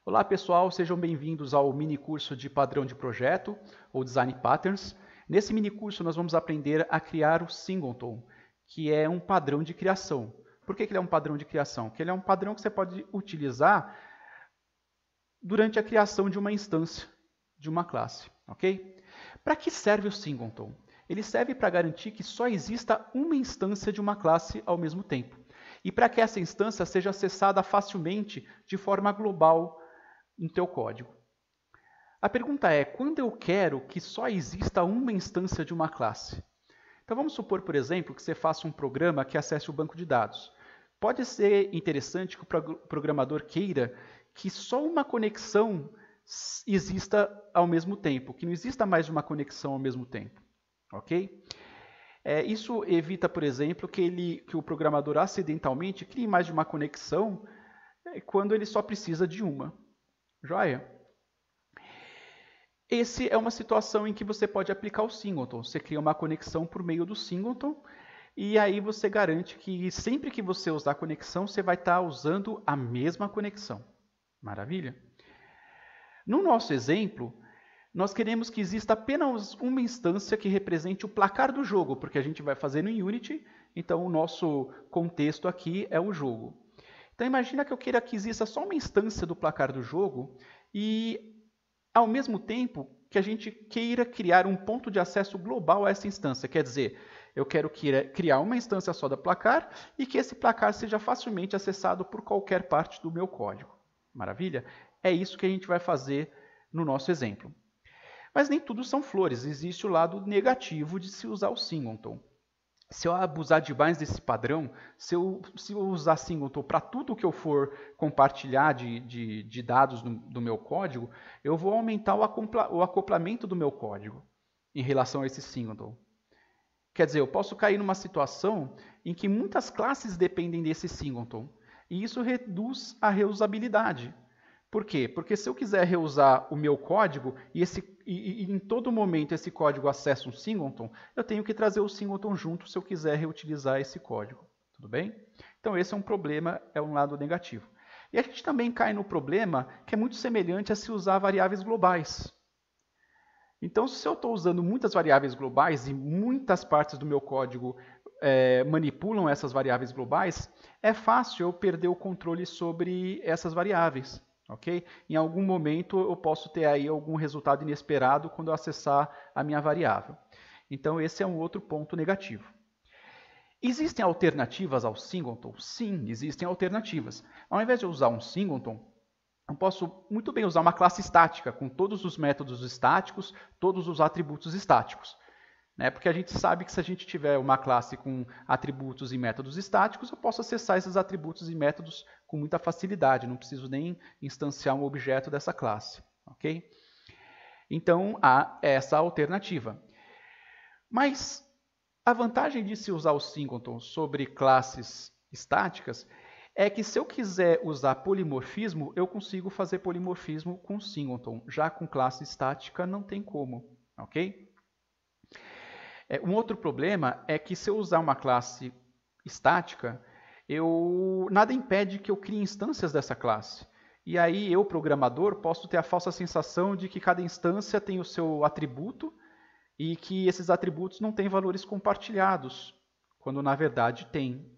Olá pessoal, sejam bem-vindos ao mini curso de padrão de projeto ou Design Patterns. Nesse mini curso nós vamos aprender a criar o Singleton, que é um padrão de criação. Por que ele é um padrão de criação? Porque ele é um padrão que você pode utilizar durante a criação de uma instância de uma classe, ok? Para que serve o Singleton? Ele serve para garantir que só exista uma instância de uma classe ao mesmo tempo. E para que essa instância seja acessada facilmente de forma global no teu código. A pergunta é, quando eu quero que só exista uma instância de uma classe? Então vamos supor, por exemplo, que você faça um programa que acesse o banco de dados. Pode ser interessante que o programador queira que só uma conexão exista ao mesmo tempo, que não exista mais de uma conexão ao mesmo tempo, ok? Isso evita, por exemplo, que o programador acidentalmente crie mais de uma conexão quando ele só precisa de uma. Joia? Essa é uma situação em que você pode aplicar o Singleton. Você cria uma conexão por meio do Singleton e aí você garante que sempre que você usar a conexão, você vai estar usando a mesma conexão. Maravilha? No nosso exemplo, nós queremos que exista apenas uma instância que represente o placar do jogo, porque a gente vai fazer no Unity, então o nosso contexto aqui é o jogo. Então imagina que eu queira que exista só uma instância do placar do jogo e, ao mesmo tempo, que a gente queira criar um ponto de acesso global a essa instância. Quer dizer, eu quero criar uma instância só do placar e que esse placar seja facilmente acessado por qualquer parte do meu código. Maravilha? É isso que a gente vai fazer no nosso exemplo. Mas nem tudo são flores, existe o lado negativo de se usar o Singleton. Se eu abusar demais desse padrão, se eu usar Singleton para tudo que eu for compartilhar de dados do meu código, eu vou aumentar o acoplamento do meu código em relação a esse Singleton. Quer dizer, eu posso cair numa situação em que muitas classes dependem desse Singleton, e isso reduz a reusabilidade. Por quê? Porque se eu quiser reusar o meu código e em todo momento esse código acessa um Singleton, eu tenho que trazer o Singleton junto se eu quiser reutilizar esse código. Tudo bem? Então esse é um problema, é um lado negativo. E a gente também cai no problema que é muito semelhante a se usar variáveis globais. Então se eu estou usando muitas variáveis globais e muitas partes do meu código manipulam essas variáveis globais, é fácil eu perder o controle sobre essas variáveis. Okay? Em algum momento eu posso ter aí algum resultado inesperado quando eu acessar a minha variável. Então esse é um outro ponto negativo. Existem alternativas ao Singleton? Sim, existem alternativas. Ao invés de eu usar um Singleton, eu posso muito bem usar uma classe estática, com todos os métodos estáticos, todos os atributos estáticos. Porque a gente sabe que se a gente tiver uma classe com atributos e métodos estáticos, eu posso acessar esses atributos e métodos com muita facilidade, não preciso nem instanciar um objeto dessa classe. Okay? Então, há essa alternativa. Mas a vantagem de se usar o Singleton sobre classes estáticas é que se eu quiser usar polimorfismo, eu consigo fazer polimorfismo com Singleton. Já com classe estática não tem como. Ok? Um outro problema é que se eu usar uma classe estática, nada impede que eu crie instâncias dessa classe. E aí eu, programador, posso ter a falsa sensação de que cada instância tem o seu atributo e que esses atributos não têm valores compartilhados, quando na verdade tem.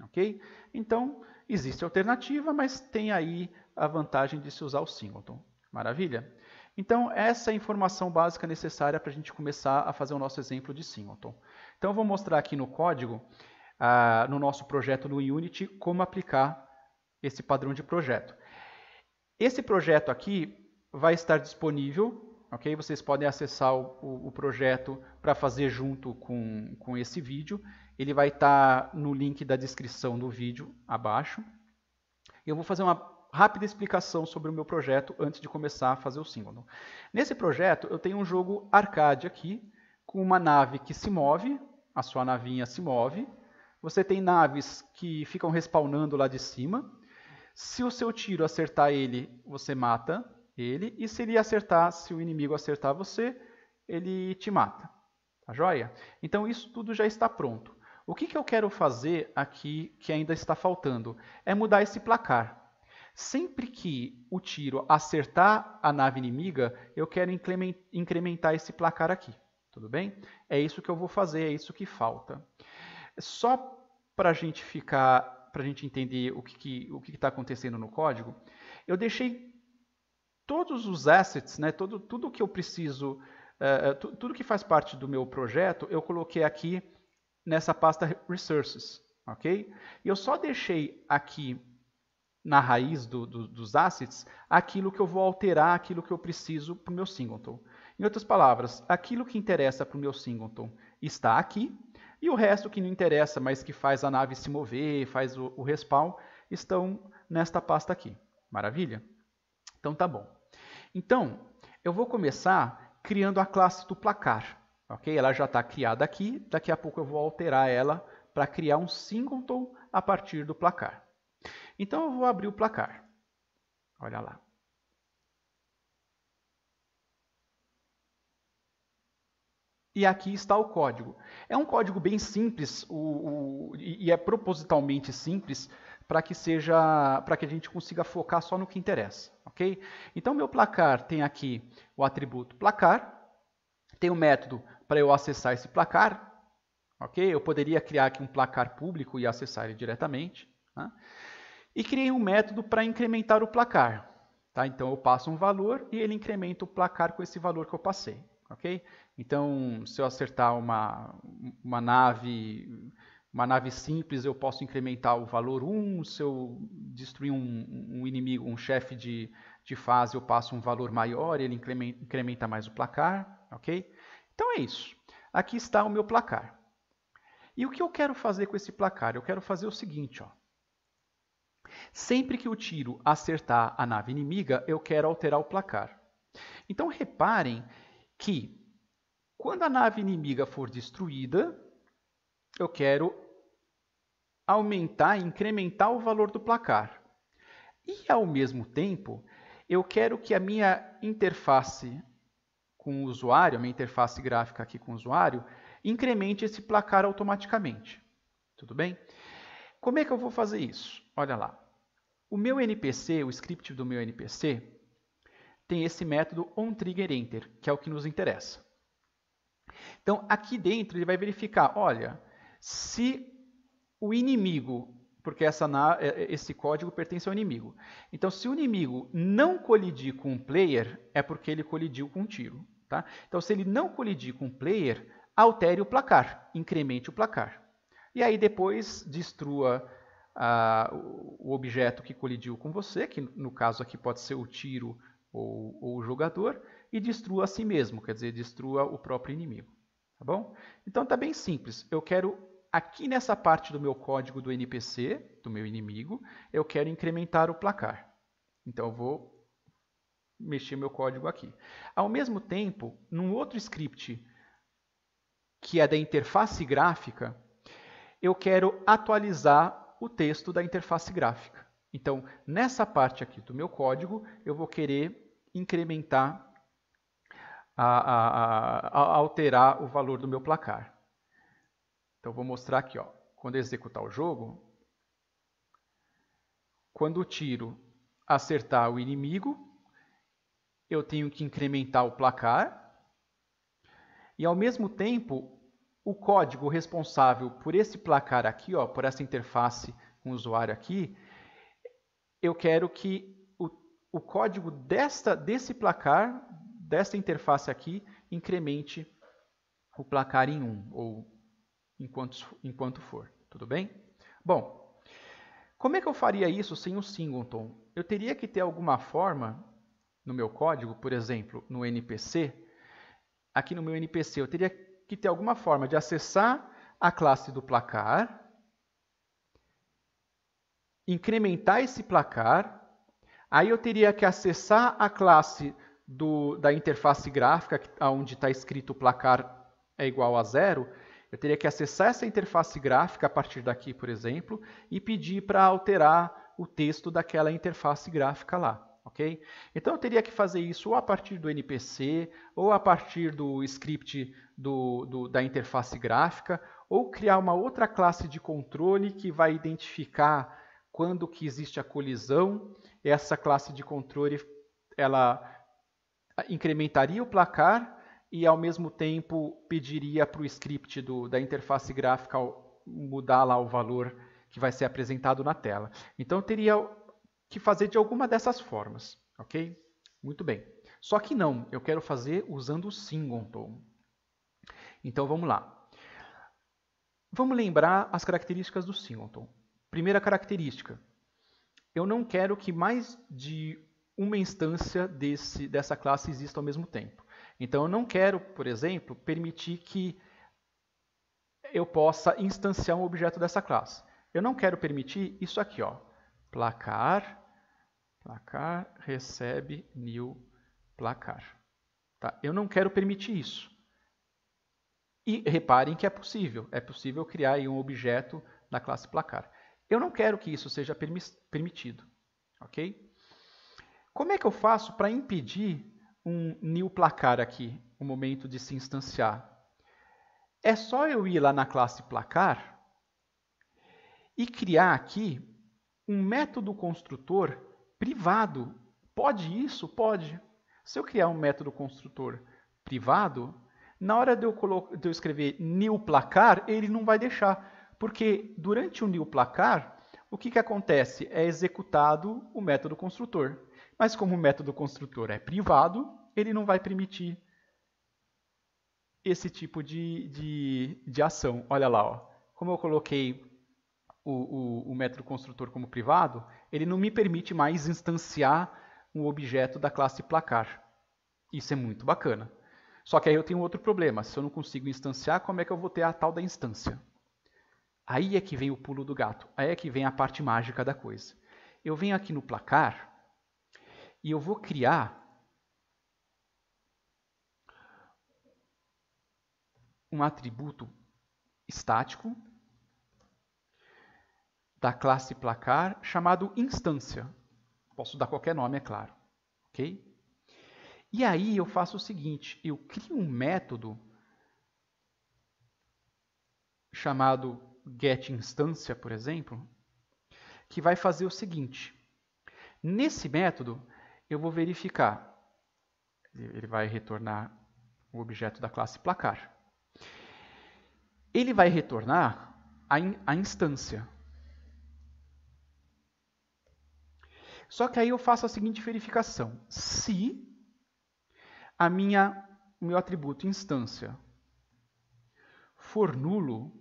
Okay? Então, existe alternativa, mas tem aí a vantagem de se usar o Singleton. Maravilha? Então, essa é a informação básica necessária para a gente começar a fazer o nosso exemplo de Singleton. Então, eu vou mostrar aqui no código, no nosso projeto no Unity, como aplicar esse padrão de projeto. Esse projeto aqui vai estar disponível, ok? Vocês podem acessar o projeto para fazer junto com esse vídeo. Ele vai estar no link da descrição do vídeo abaixo. Eu vou fazer uma rápida explicação sobre o meu projeto antes de começar a fazer o Singleton. Nesse projeto, eu tenho um jogo arcade aqui, com uma nave que se move, a sua navinha se move. Você tem naves que ficam respawnando lá de cima. Se o seu tiro acertar ele, você mata ele. E se o inimigo acertar você, ele te mata. Tá joia? Então isso tudo já está pronto. O que eu quero fazer aqui que ainda está faltando? É mudar esse placar. Sempre que o tiro acertar a nave inimiga, eu quero incrementar esse placar aqui. Tudo bem? É isso que eu vou fazer, é isso que falta. Só para a gente entender o que está acontecendo no código, eu deixei todos os assets, né, tudo que eu preciso, tudo que faz parte do meu projeto, eu coloquei aqui nessa pasta Resources, ok? E eu só deixei aqui na raiz dos assets aquilo que eu vou alterar, aquilo que eu preciso para o meu singleton. Em outras palavras, aquilo que interessa para o meu singleton está aqui, e o resto que não interessa, mas que faz a nave se mover, faz o respawn, estão nesta pasta aqui. Maravilha? Então tá bom. Então, eu vou começar criando a classe do placar. Ok? Ela já está criada aqui, daqui a pouco eu vou alterar ela para criar um singleton a partir do placar. Então eu vou abrir o placar. Olha lá. E aqui está o código. É um código bem simples e é propositalmente simples para que a gente consiga focar só no que interessa, ok? Então meu placar tem aqui o atributo placar, tem o método para eu acessar esse placar, ok? Eu poderia criar aqui um placar público e acessar ele diretamente, né? E criei um método para incrementar o placar. Tá? Então eu passo um valor e ele incrementa o placar com esse valor que eu passei. Okay? Então, se eu acertar uma nave simples, eu posso incrementar o valor 1. Se eu destruir um inimigo, um chefe de fase, eu passo um valor maior e ele incrementa mais o placar. Okay? Então é isso. Aqui está o meu placar. E o que eu quero fazer com esse placar? Eu quero fazer o seguinte, ó. Sempre que o tiro acertar a nave inimiga, eu quero alterar o placar. Então reparem que quando a nave inimiga for destruída, eu quero aumentar, incrementar o valor do placar. E ao mesmo tempo, eu quero que a minha interface com o usuário, a minha interface gráfica aqui com o usuário, incremente esse placar automaticamente. Tudo bem? Como é que eu vou fazer isso? Olha lá. O meu NPC, o script do meu NPC, tem esse método onTriggerEnter, que é o que nos interessa. Então, aqui dentro, ele vai verificar, olha, se o inimigo, porque esse código pertence ao inimigo. Então, se o inimigo não colidir com o player, é porque ele colidiu com um tiro. Tá? Então, se ele não colidir com o player, altere o placar, incremente o placar. E aí, depois, destrua o objeto que colidiu com você, que no caso aqui pode ser o tiro ou o jogador, e destrua a si mesmo, quer dizer, destrua o próprio inimigo. Tá bom? Então está bem simples. Eu quero, aqui nessa parte do meu código do NPC, do meu inimigo, eu quero incrementar o placar. Então eu vou mexer meu código aqui. Ao mesmo tempo, num outro script, que é da interface gráfica, eu quero atualizar o texto da interface gráfica. Então, nessa parte aqui do meu código, eu vou querer incrementar, alterar o valor do meu placar. Então, vou mostrar aqui, ó, quando eu executar o jogo, quando o tiro acertar o inimigo, eu tenho que incrementar o placar e, ao mesmo tempo, o código responsável por esse placar aqui, ó, por essa interface com o usuário aqui, eu quero que o código desse placar, dessa interface aqui, incremente o placar em 1, ou enquanto for. Tudo bem? Bom, como é que eu faria isso sem o singleton? Eu teria que ter alguma forma no meu código, por exemplo, no NPC, aqui no meu NPC, eu teria que ter alguma forma de acessar a classe do placar, incrementar esse placar, aí eu teria que acessar a classe da interface gráfica, onde está escrito o placar é igual a 0, eu teria que acessar essa interface gráfica a partir daqui, por exemplo, e pedir para alterar o texto daquela interface gráfica lá. Okay? Então eu teria que fazer isso ou a partir do NPC, ou a partir do script da interface gráfica, ou criar uma outra classe de controle que vai identificar quando que existe a colisão, essa classe de controle ela incrementaria o placar e, ao mesmo tempo, pediria para o script da interface gráfica mudar lá o valor que vai ser apresentado na tela. Então, eu teria que fazer de alguma dessas formas, ok? Muito bem. Só que não, eu quero fazer usando o singleton. Então, vamos lá. Vamos lembrar as características do singleton. Primeira característica, eu não quero que mais de uma instância dessa classe exista ao mesmo tempo. Então, eu não quero, por exemplo, permitir que eu possa instanciar um objeto dessa classe. Eu não quero permitir isso aqui, ó, placar recebe new placar. Tá? Eu não quero permitir isso. E reparem que é possível criar aí um objeto da classe placar. Eu não quero que isso seja permitido, ok? Como é que eu faço para impedir um new placar aqui, no momento de se instanciar? É só eu ir lá na classe placar e criar aqui um método construtor privado. Pode isso? Pode. Se eu criar um método construtor privado, na hora de eu escrever new placar, ele não vai deixar. Porque durante o new placar, o que acontece? É executado o método construtor. Mas como o método construtor é privado, ele não vai permitir esse tipo de ação. Olha lá, ó. Como eu coloquei o método construtor como privado, ele não me permite mais instanciar um objeto da classe placar. Isso é muito bacana. Só que aí eu tenho outro problema. Se eu não consigo instanciar, como é que eu vou ter a tal da instância? Aí é que vem o pulo do gato. Aí é que vem a parte mágica da coisa. Eu venho aqui no placar e eu vou criar um atributo estático da classe placar chamado instância. Posso dar qualquer nome, é claro. Ok? E aí eu faço o seguinte, eu crio um método chamado getInstância, por exemplo, que vai fazer o seguinte. Nesse método, eu vou verificar. Ele vai retornar o objeto da classe placar. Ele vai retornar a instância. Só que aí eu faço a seguinte verificação. Se o meu atributo instância for nulo,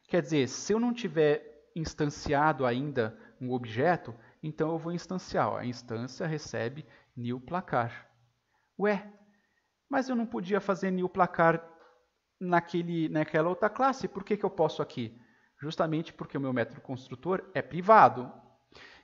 quer dizer, se eu não tiver instanciado ainda um objeto, então eu vou instanciar. Ó, a instância recebe new placar. Ué, mas eu não podia fazer new placar naquela outra classe, por que eu posso aqui? Justamente porque o meu método construtor é privado.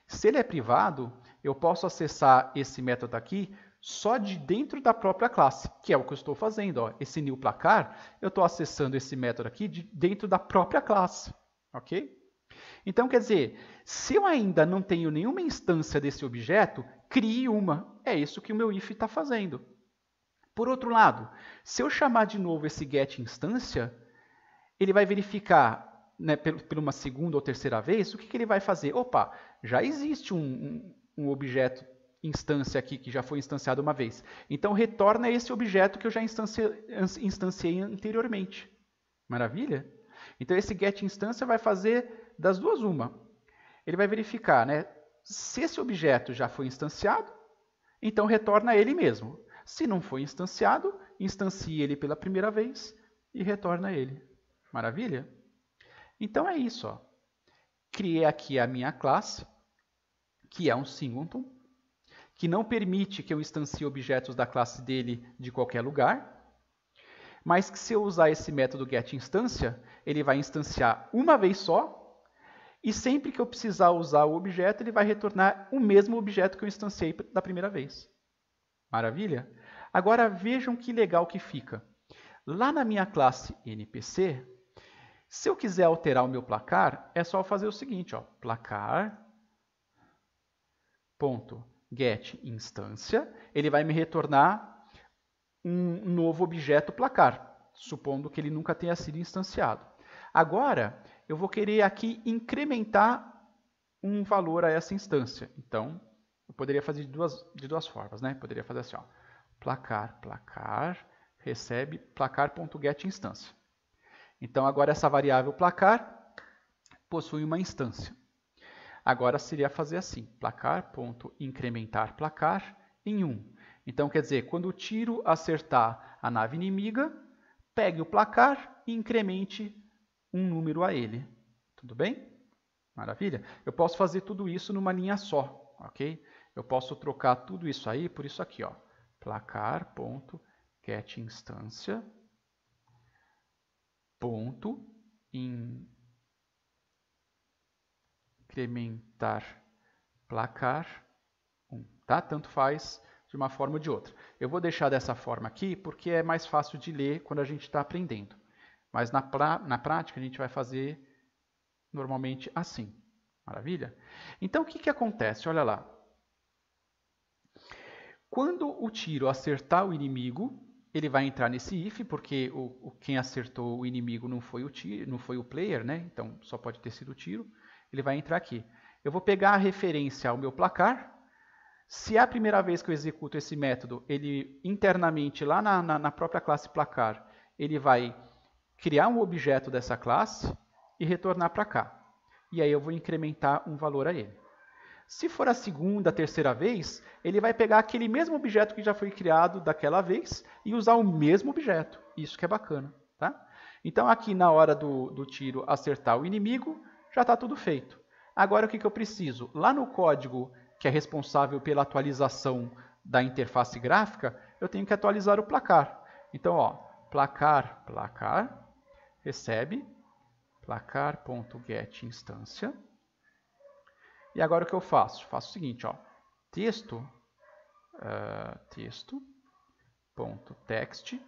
Se ele é privado, eu posso acessar esse método aqui só de dentro da própria classe, que é o que eu estou fazendo. Ó. Esse new placar, eu estou acessando esse método aqui dentro da própria classe. Ok? Então, quer dizer, se eu ainda não tenho nenhuma instância desse objeto, crie uma. É isso que o meu if está fazendo. Por outro lado, se eu chamar de novo esse getInstância, ele vai verificar, né, por uma segunda ou terceira vez, o que ele vai fazer? Opa, já existe um objeto instância aqui que já foi instanciado uma vez. Então, retorna esse objeto que eu já instanciei anteriormente. Maravilha? Então, esse getInstância vai fazer das duas uma. Ele vai verificar, né, se esse objeto já foi instanciado, então retorna ele mesmo. Se não foi instanciado, instancie ele pela primeira vez e retorna ele. Maravilha? Então é isso. Ó. Criei aqui a minha classe, que é um singleton, que não permite que eu instancie objetos da classe dele de qualquer lugar, mas que se eu usar esse método getInstância, ele vai instanciar uma vez só, e sempre que eu precisar usar o objeto, ele vai retornar o mesmo objeto que eu instanciei da primeira vez. Maravilha? Agora vejam que legal que fica. Lá na minha classe NPC, se eu quiser alterar o meu placar, é só fazer o seguinte, ó, placar.getInstância, ele vai me retornar um novo objeto placar, supondo que ele nunca tenha sido instanciado. Agora, eu vou querer aqui incrementar um valor a essa instância. Então, eu poderia fazer de duas formas, né? Poderia fazer assim, ó, placar, recebe placar.getInstância. Então, agora essa variável placar possui uma instância. Agora seria fazer assim, placar.incrementar placar em 1. Então, quer dizer, quando o tiro acertar a nave inimiga, pegue o placar e incremente um número a ele. Tudo bem? Maravilha? Eu posso fazer tudo isso numa linha só, ok? Eu posso trocar tudo isso aí por isso aqui, ó. Placar.getInstância incrementar placar 1, tá? Tanto faz de uma forma ou de outra. Eu vou deixar dessa forma aqui porque é mais fácil de ler quando a gente está aprendendo. Mas na prática a gente vai fazer normalmente assim. Maravilha? Então o que acontece? Olha lá. Quando o tiro acertar o inimigo, ele vai entrar nesse if, porque quem acertou o inimigo não foi o player, né? Então só pode ter sido o tiro. Ele vai entrar aqui. Eu vou pegar a referência ao meu placar. Se é a primeira vez que eu executo esse método, ele internamente, lá na própria classe placar, ele vai criar um objeto dessa classe e retornar para cá. E aí eu vou incrementar um valor a ele. Se for a segunda, terceira vez, ele vai pegar aquele mesmo objeto que já foi criado daquela vez e usar o mesmo objeto. Isso que é bacana, tá? Então aqui na hora do tiro acertar o inimigo, já está tudo feito. Agora o que eu preciso? Lá no código que é responsável pela atualização da interface gráfica, eu tenho que atualizar o placar. Então, ó, placar, recebe placar.getInstância. E agora o que eu faço? Faço o seguinte, ó, texto.text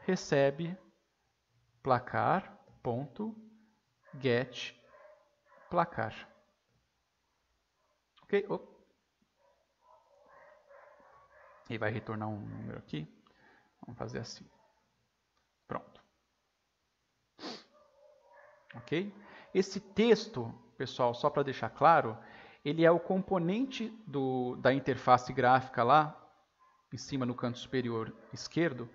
recebe placar.getPlacar. Ok? E vai retornar um número aqui. Vamos fazer assim. Pronto. Ok? Esse texto, pessoal, só para deixar claro, ele é o componente da interface gráfica lá, em cima no canto superior esquerdo,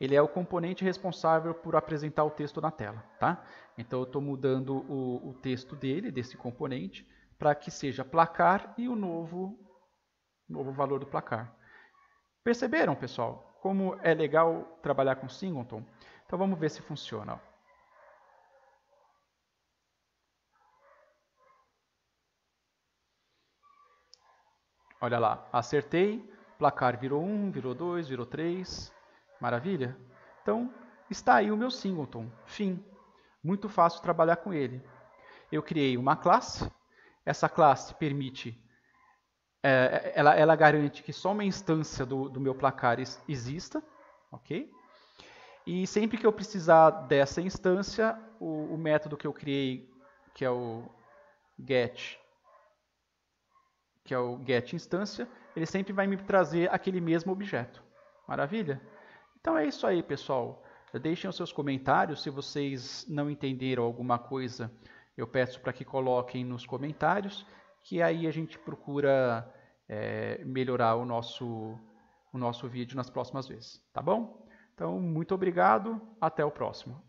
ele é o componente responsável por apresentar o texto na tela, tá? Então eu estou mudando o texto desse componente, para que seja placar e o novo valor do placar. Perceberam, pessoal, como é legal trabalhar com singleton? Então vamos ver se funciona. Olha lá, acertei, placar virou 1, virou 2, virou 3, maravilha? Então, está aí o meu singleton, fim. Muito fácil trabalhar com ele. Eu criei uma classe, essa classe permite, ela garante que só uma instância do meu placar exista, ok? E sempre que eu precisar dessa instância, o método que eu criei, que é o getInstância, ele sempre vai me trazer aquele mesmo objeto. Maravilha? Então é isso aí, pessoal. Deixem os seus comentários. Se vocês não entenderam alguma coisa, eu peço para que coloquem nos comentários, que aí a gente procura melhorar o nosso vídeo nas próximas vezes. Tá bom? Então, muito obrigado. Até o próximo.